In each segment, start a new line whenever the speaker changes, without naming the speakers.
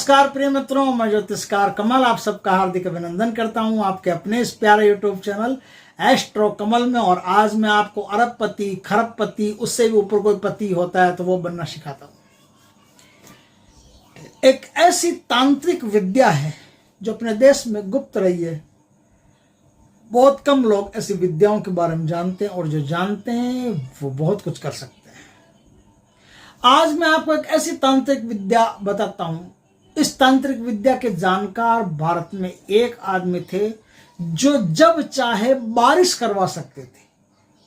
नमस्कार प्रिय मित्रों, मैं ज्योतिषकार कमल आप सबका हार्दिक अभिनंदन करता हूं आपके अपने इस प्यारे यूट्यूब चैनल एस्ट्रो कमल में। और आज मैं आपको अरबपति, खरबपति, उससे भी ऊपर कोई पति होता है तो वो बनना सिखाता हूं। एक ऐसी तांत्रिक विद्या है जो अपने देश में गुप्त रही है। बहुत कम लोग ऐसी विद्याओं के बारे में जानते हैं और जो जानते हैं वो बहुत कुछ कर सकते हैं। आज मैं आपको एक ऐसी तांत्रिक विद्या बताता हूं। इस तांत्रिक विद्या के जानकार भारत में एक आदमी थे जो जब चाहे बारिश करवा सकते थे।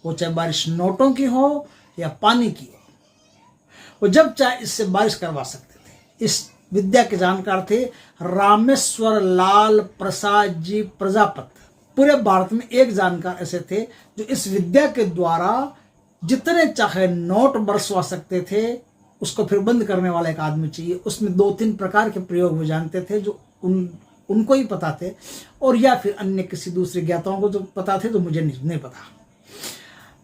वो चाहे बारिश नोटों की हो या पानी की हो, वो जब चाहे इससे बारिश करवा सकते थे। इस विद्या के जानकार थे रामेश्वर लाल प्रसाद जी प्रजापत। पूरे भारत में एक जानकार ऐसे थे जो इस विद्या के द्वारा जितने चाहे नोट बरसवा सकते थे। उसको फिर बंद करने वाला एक आदमी चाहिए। उसमें 2-3 प्रकार के प्रयोग वो जानते थे जो उनको ही पता थे, और या फिर अन्य किसी दूसरे ज्ञाताओं को जो पता थे, तो मुझे नहीं पता।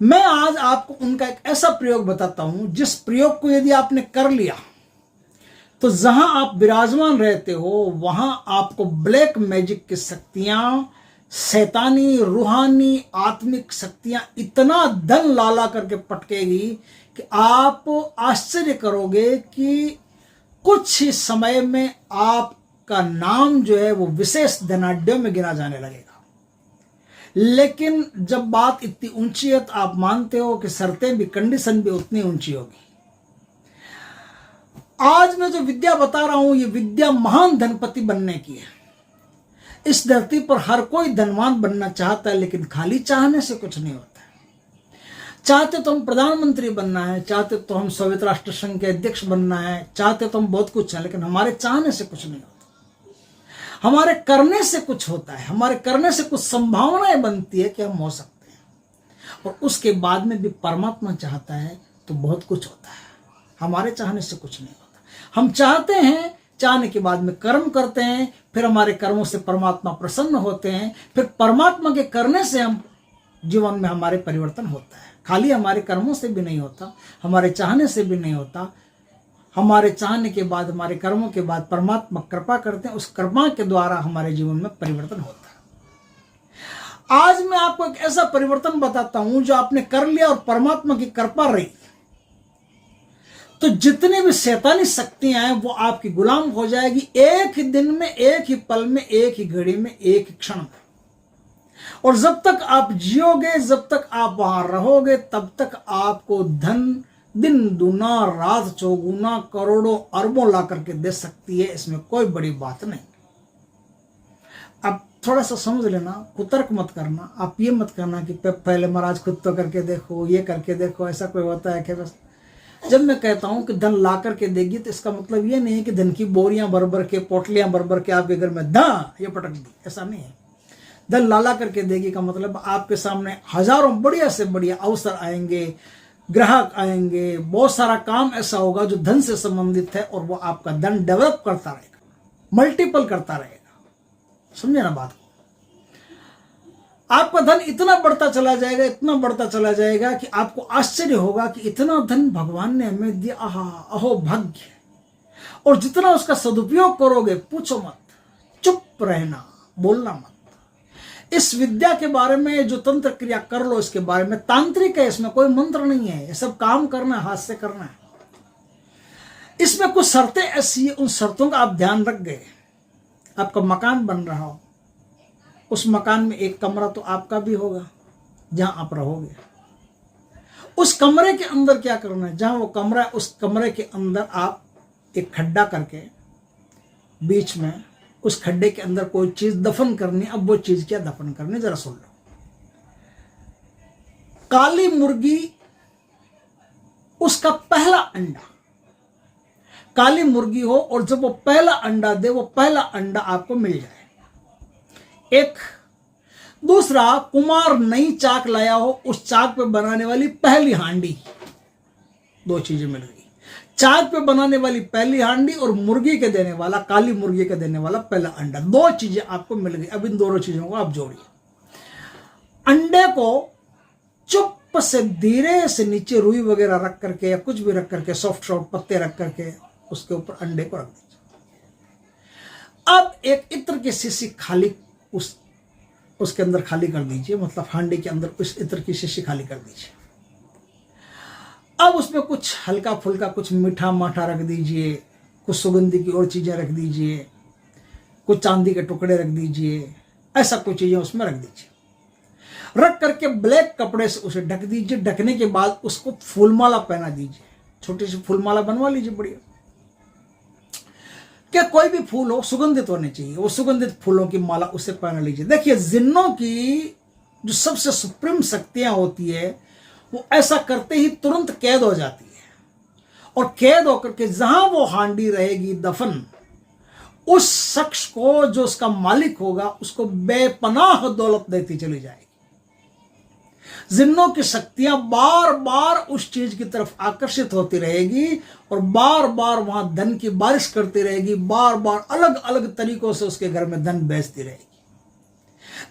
मैं आज आपको उनका एक ऐसा प्रयोग बताता हूं जिस प्रयोग को यदि आपने कर लिया तो जहां आप विराजमान रहते हो वहां आपको ब्लैक मैजिक की शक्तियां, शैतानी, रूहानी, आत्मिक शक्तियां इतना धन लाला करके पटकेगी कि आप आश्चर्य करोगे कि कुछ ही समय में आपका नाम जो है वो विशेष धनाढ्यों में गिना जाने लगेगा। लेकिन जब बात इतनी ऊंची है तो आप मानते हो कि शर्तें भी, कंडीशन भी उतनी ऊंची होगी। आज मैं जो विद्या बता रहा हूं ये विद्या महान धनपति बनने की है। इस धरती पर हर कोई धनवान बनना चाहता है, लेकिन खाली चाहने से कुछ नहीं होता है। चाहते तो हम प्रधानमंत्री बनना है, चाहते तो हम संयुक्त राष्ट्र संघ के अध्यक्ष बनना है, चाहते तो हम बहुत कुछ है, लेकिन हमारे चाहने से कुछ नहीं होता। हमारे करने से कुछ होता है। हमारे करने से कुछ संभावनाएं बनती है कि हम हो सकते हैं, और उसके बाद में भी परमात्मा चाहता है तो बहुत कुछ होता है। हमारे चाहने से कुछ नहीं होता। हम चाहते हैं, चाहने के बाद में कर्म करते हैं, फिर हमारे कर्मों से परमात्मा प्रसन्न होते हैं, फिर परमात्मा के करने से हम जीवन में हमारे परिवर्तन होता है। खाली हमारे कर्मों से भी नहीं होता, हमारे चाहने से भी नहीं होता। हमारे चाहने के बाद, हमारे कर्मों के बाद परमात्मा कृपा करते हैं, उस कृपा के द्वारा हमारे जीवन में परिवर्तन होता है। आज मैं आपको एक ऐसा परिवर्तन बताता हूं जो आपने कर लिया और परमात्मा की कृपा रही तो जितनी भी शैतानी शक्तियां हैं वो आपकी गुलाम हो जाएगी। एक ही दिन में, एक ही पल में, एक ही घड़ी में, एक ही क्षण में। और जब तक आप जियोगे, जब तक आप वहां रहोगे, तब तक आपको धन दिन दूना रात चौगुना करोड़ों अरबों ला करके दे सकती है। इसमें कोई बड़ी बात नहीं। अब थोड़ा सा समझ लेना, कुतर्क मत करना। आप ये मत करना कि पहले महाराज खुद तो करके देखो, ये करके देखो। ऐसा कोई होता है कि बस जब मैं कहता हूं कि धन ला करके देगी तो इसका मतलब ये नहीं है कि धन की बोरियां भर भर के, पोटलियां भर भर के आपके घर में ये पटक दी। ऐसा नहीं है। धन लाला करके देगी का मतलब आपके सामने हजारों बढ़िया से बढ़िया अवसर आएंगे, ग्राहक आएंगे, बहुत सारा काम ऐसा होगा जो धन से संबंधित है, और वो आपका धन डेवलप करता रहेगा, मल्टीपल करता रहेगा। समझे ना बात को? आपका धन इतना बढ़ता चला जाएगा, इतना बढ़ता चला जाएगा कि आपको आश्चर्य होगा कि इतना धन भगवान ने हमें दिया। आहा, अहो भाग्य। और जितना उसका सदुपयोग करोगे पूछो मत, चुप रहना, बोलना मत। इस विद्या के बारे में जो तंत्र क्रिया कर लो, इसके बारे में तांत्रिक है, इसमें कोई मंत्र नहीं है। ये सब काम करना है, हाथ से करना है। इसमें कुछ शर्तें ऐसी है, उन शर्तों का आप ध्यान रख गए। आपका मकान बन रहा हो, उस मकान में एक कमरा तो आपका भी होगा जहां आप रहोगे। उस कमरे के अंदर क्या करना है? जहां वो कमरा है उस कमरे के अंदर आप एक खड्डा करके बीच में उस खड्डे के अंदर कोई चीज दफन करनी। अब वो चीज क्या दफन करनी, जरा सुन लो। काली मुर्गी, उसका पहला अंडा, काली मुर्गी हो, और जब वो पहला अंडा दे, वो पहला अंडा आपको मिल जाए। एक दूसरा, कुमार नई चाक लाया हो, उस चाक पे बनाने वाली पहली हांडी। 2 चीजें मिल गई। चाक पे बनाने वाली पहली हांडी और मुर्गी के देने वाला, काली मुर्गी के देने वाला पहला अंडा। 2 चीजें आपको मिल गई। अब इन दोनों चीजों को आप जोड़िए। अंडे को चुप से धीरे से नीचे रुई वगैरह रख करके या कुछ भी रख करके, सॉफ्ट पत्ते रख करके उसके ऊपर अंडे को रख दीजिए। अब एक इत्र की शीशी खाली उसके अंदर खाली कर दीजिए, मतलब हांडी के अंदर उस इत्र की शीशी खाली कर दीजिए। अब उसमें कुछ हल्का फुल्का कुछ मीठा माठा रख दीजिए, कुछ सुगंधी की और चीजें रख दीजिए, कुछ चांदी के टुकड़े रख दीजिए, ऐसा कुछ चीजें उसमें रख दीजिए। रख करके ब्लैक कपड़े से उसे ढक दीजिए। ढकने के बाद उसको फूलमाला पहना दीजिए, छोटी सी फूलमाला बनवा लीजिए बढ़िया। क्या कोई भी फूल हो, सुगंधित होने चाहिए, वो सुगंधित फूलों की माला उसे पहना लीजिए। देखिए, जिन्नों की जो सबसे सुप्रीम शक्तियां होती है वो ऐसा करते ही तुरंत कैद हो जाती है, और कैद होकर के जहां वो हांडी रहेगी दफन, उस शख्स को जो उसका मालिक होगा उसको बेपनाह दौलत देती चली जाएगी। जिन्नों की शक्तियां बार बार उस चीज की तरफ आकर्षित होती रहेगी और बार बार वहां धन की बारिश करती रहेगी, बार बार अलग अलग तरीकों से उसके घर में धन बेचती रहेगी।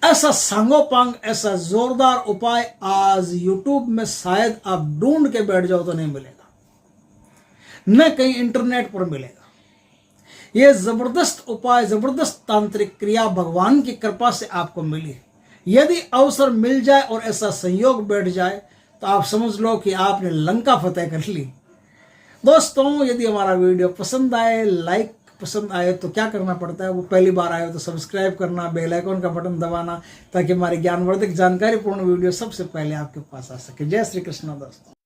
ऐसा सांगोपांग, ऐसा जोरदार उपाय आज यूट्यूब में शायद आप ढूंढ के बैठ जाओ तो नहीं मिलेगा, न कहीं इंटरनेट पर मिलेगा। यह जबरदस्त उपाय, जबरदस्त तांत्रिक क्रिया भगवान की कृपा से आपको मिली। यदि अवसर मिल जाए और ऐसा संयोग बैठ जाए तो आप समझ लो कि आपने लंका फतेह कर ली। दोस्तों, यदि हमारा वीडियो पसंद आए, लाइक पसंद आए तो क्या करना पड़ता है? वो पहली बार आए हो तो सब्सक्राइब करना, बेल आइकन का बटन दबाना, ताकि हमारी ज्ञानवर्धक जानकारीपूर्ण वीडियो सबसे पहले आपके पास आ सके। जय श्री कृष्ण दोस्तों।